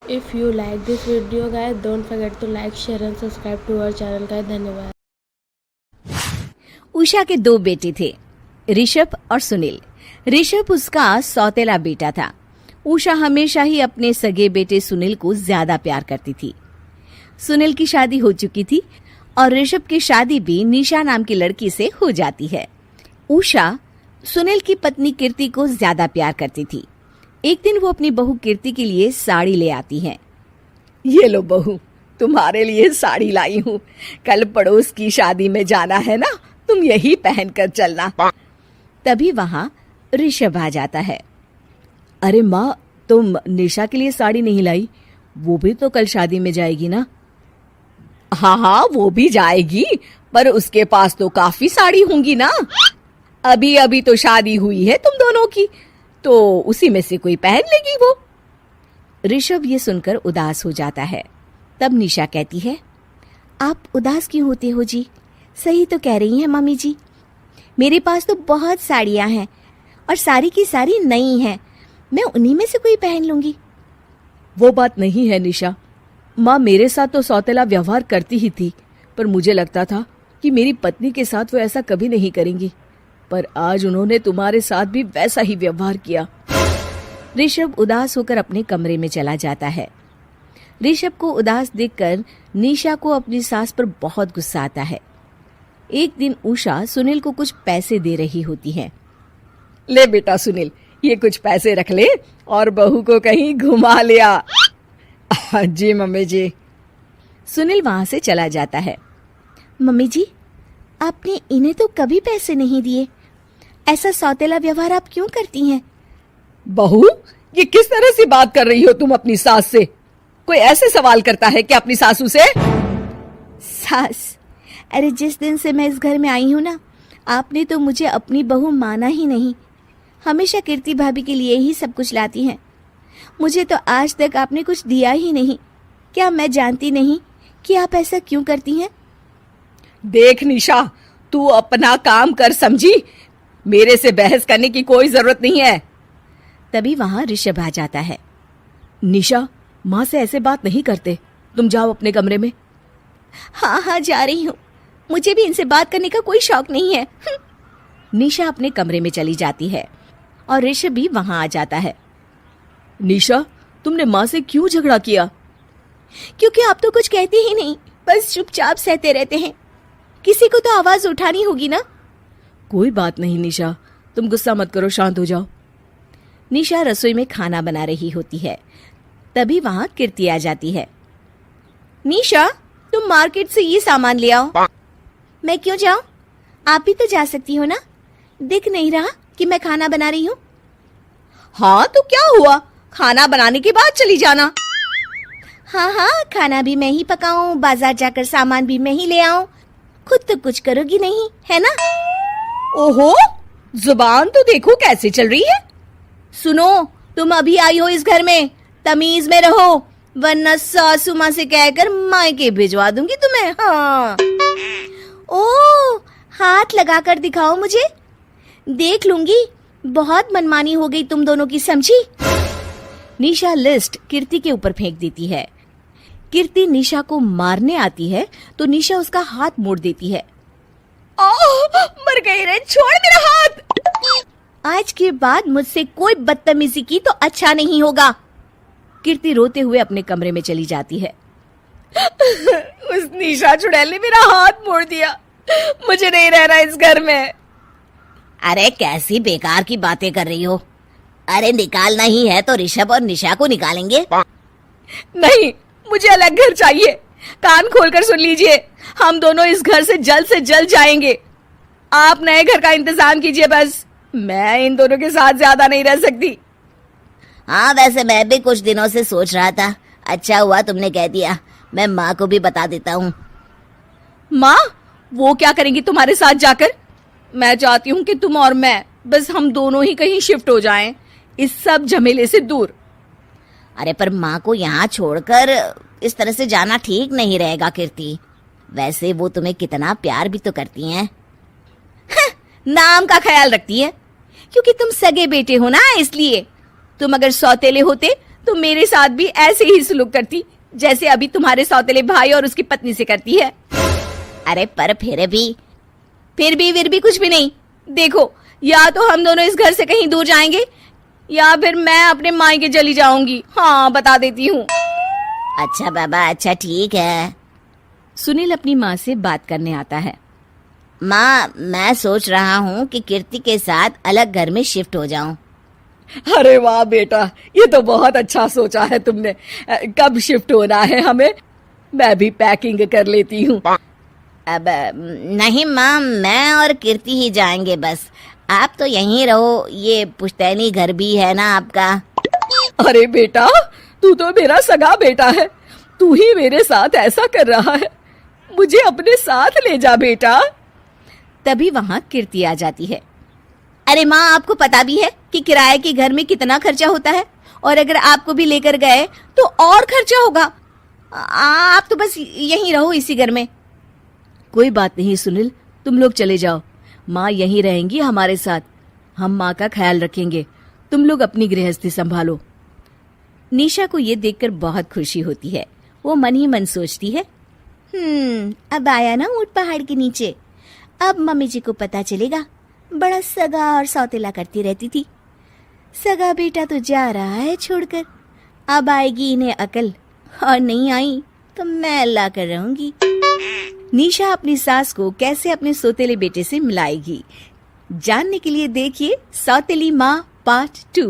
If you like this video guys, don't forget to like, share and subscribe to our channel guys. धन्यवाद। उषा के दो बेटे थे, ऋषभ और सुनील। ऋषभ उसका सौतेला बेटा था। उषा हमेशा ही अपने सगे बेटे सुनील को ज्यादा प्यार करती थी। सुनील की शादी हो चुकी थी और ऋषभ की शादी भी निशा नाम की लड़की से हो जाती है। उषा सुनील की पत्नी कीर्ति को ज्यादा प्यार करती थी। एक दिन वो अपनी बहू कीर्ति के लिए साड़ी ले आती है। ये लो बहू, तुम्हारे लिए साड़ी लाई हूँ। कल पड़ोस की शादी में जाना है ना, तुम यही पहन कर चलना। तभी वहाँ ऋषभ आ जाता है। अरे माँ, तुम निशा के लिए साड़ी नहीं लाई? वो भी तो कल शादी में जाएगी ना। हाँ, वो भी जाएगी, पर उसके पास तो काफी साड़ी होंगी ना। अभी अभी तो शादी हुई है तुम दोनों की, तो उसी में से कोई पहन लेगी वो। ऋषभ ये सुनकर उदास हो जाता है। तब निशा कहती है, आप उदास क्यों होते हो जी? सही तो कह रही हैं मम्मी जी। मेरे पास तो बहुत साड़ियां हैं और सारी की सारी नई हैं। मैं उन्हीं में से कोई पहन लूंगी। वो बात नहीं है निशा। माँ मेरे साथ तो सौतेला व्यवहार करती ही थी, पर मुझे लगता था कि मेरी पत्नी के साथ वो ऐसा कभी नहीं करेंगी, पर आज उन्होंने तुम्हारे साथ भी वैसा ही व्यवहार किया। ऋषभ उदास होकर अपने कमरे में चला जाता है। ऋषभ को उदास देखकर निशा को अपनी सास पर बहुत गुस्सा आता है। एक दिन उषा सुनील को कुछ पैसे दे रही होती है। ले बेटा सुनील, ये कुछ पैसे रख ले और बहू को कहीं घुमा लिया। जी मम्मी जी। सुनील वहां से चला जाता है। मम्मी जी, आपने इन्हें तो कभी पैसे नहीं दिए। ऐसा सौतेला व्यवहार आप क्यों करती हैं? बहू, ये किस तरह से बात कर रही हो तुम अपनी सास से? कोई ऐसे सवाल करता है कि अपनी सासू से? सास? अरे जिस दिन से मैं इस घर में आई हूँ ना, आपने तो मुझे अपनी बहू माना ही नहीं। हमेशा कीर्ति भाभी के लिए ही सब कुछ लाती हैं। मुझे तो आज तक आपने कुछ दिया ही नहीं। क्या मैं जानती नहीं कि आप ऐसा क्यों करती हैं? देख निशा, तू अपना काम कर समझी। मेरे से बहस करने की कोई जरूरत नहीं है। तभी वहां ऋषभ आ जाता है। निशा, माँ से ऐसे बात नहीं करते। तुम जाओ अपने कमरे में। हाँ, जा रही हूँ। मुझे भी इनसे बात करने का कोई शौक नहीं है। निशा अपने कमरे में चली जाती है और ऋषभ भी वहां आ जाता है। निशा, तुमने माँ से क्यों झगड़ा किया? क्योंकि आप तो कुछ कहते ही नहीं, बस चुपचाप सहते रहते हैं। किसी को तो आवाज उठानी होगी ना। कोई बात नहीं निशा, तुम गुस्सा मत करो, शांत हो जाओ। निशा रसोई में खाना बना रही होती है। तभी वहां कीर्ति आ जाती है। निशा, तुम मार्केट से ये सामान ले आओ। मैं क्यों जाऊं? आप भी तो जा सकती हो ना। दिख नहीं रहा कि मैं खाना बना रही हूँ? हाँ तो क्या हुआ, खाना बनाने के बाद चली जाना। हाँ, खाना भी मैं ही पकाऊं, बाजार जाकर सामान भी मैं ही ले आऊं। खुद तो कुछ करोगी नहीं, है ना? ओहो, जुबान तो देखो कैसे चल रही है। सुनो, तुम अभी आई हो इस घर में, तमीज में रहो, वरना सासू माँ से कहकर मायके भिजवा दूंगी तुम्हें। हाँ। ओह, हाथ लगाकर दिखाओ मुझे, देख लूंगी। बहुत मनमानी हो गई तुम दोनों की, समझी? निशा लिस्ट कीर्ति के ऊपर फेंक देती है। कीर्ति निशा को मारने आती है तो निशा उसका हाथ मोड़ देती है। मर गई रे, छोड़ मेरा हाथ। आज के बाद मुझसे कोई बदतमीजी की तो अच्छा नहीं होगा। कीर्ति रोते हुए अपने कमरे में चली जाती है। उस निशा चुड़ैल ने मेरा हाथ मोड़ दिया। मुझे नहीं रहना इस घर में। अरे कैसी बेकार की बातें कर रही हो। अरे निकालना ही है तो ऋषभ और निशा को निकालेंगे। नहीं, मुझे अलग घर चाहिए। कान खोलकर सुन लीजिए, हम दोनों इस घर से जल्द जाएंगे। आप नए घर का इंतजाम कीजिए बस। मैं इन दोनों के साथ ज्यादा नहीं रह सकती। हाँ, वैसे मैं भी कुछ दिनों से सोच रहा था। अच्छा हुआ तुमने कह दिया, मैं माँ को भी बता देता हूँ। माँ, वो क्या करेंगी तुम्हारे साथ जाकर? मैं चाहती हूँ कि तुम और मैं, बस हम दोनों ही कहीं शिफ्ट हो जाएं, इस सब झमेले से दूर। अरे पर माँ को यहाँ छोड़कर इस तरह से जाना ठीक नहीं रहेगा कीर्ति। वैसे वो तुम्हें कितना प्यार भी तो करती हैं। नाम का ख्याल रखती है, क्योंकि तुम सगे बेटे हो ना, इसलिए। तुम अगर सौतेले होते तो मेरे साथ भी ऐसे ही सलूक करती जैसे अभी तुम्हारे सौतेले भाई और उसकी पत्नी से करती है। अरे पर फिर भी कुछ भी नहीं। देखो, या तो हम दोनों इस घर से कहीं दूर जाएंगे या फिर मैं अपने मायके चली जाऊंगी। हाँ, बता देती हूँ। अच्छा बाबा, अच्छा ठीक है। सुनील अपनी माँ से बात करने आता है। माँ, मैं सोच रहा हूँ कि कीर्ति के साथ अलग घर में शिफ्ट हो जाऊं। अरे वाह बेटा, ये तो बहुत अच्छा सोचा है तुमने। कब शिफ्ट होना है हमें? मैं भी पैकिंग कर लेती हूँ। अब नहीं माँ, मैं और कीर्ति ही जाएंगे बस। आप तो यहीं रहो, ये पुश्तैनी घर भी है ना आपका। अरे बेटा, तू तो मेरा सगा बेटा है, तू ही मेरे साथ ऐसा कर रहा है। मुझे अपने साथ ले जा बेटा। तभी वहाँ कीर्ति आ जाती है। अरे माँ, आपको पता भी है कि किराए के घर में कितना खर्चा होता है, और अगर आपको भी लेकर गए तो और खर्चा होगा। आप तो बस यहीं रहो इसी घर में। कोई बात नहीं सुनील, तुम लोग चले जाओ। माँ यहीं रहेंगी हमारे साथ। हम माँ का ख्याल रखेंगे। तुम लोग अपनी गृहस्थी संभालो। निशा को ये देखकर बहुत खुशी होती है। वो मन ही मन सोचती है, अब आया ना ऊंट पहाड़ के नीचे। अब मम्मी जी को पता चलेगा बड़ा सगा और सौतेला करती रहती थी। सगा बेटा तो जा रहा है छोड़कर, अब आएगी इन्हें अकल, और नहीं आई तो मैं ला कर रहूंगी। निशा अपनी सास को कैसे अपने सौतेले बेटे से मिलाएगी, जानने के लिए देखिए सौतेली माँ पार्ट 2।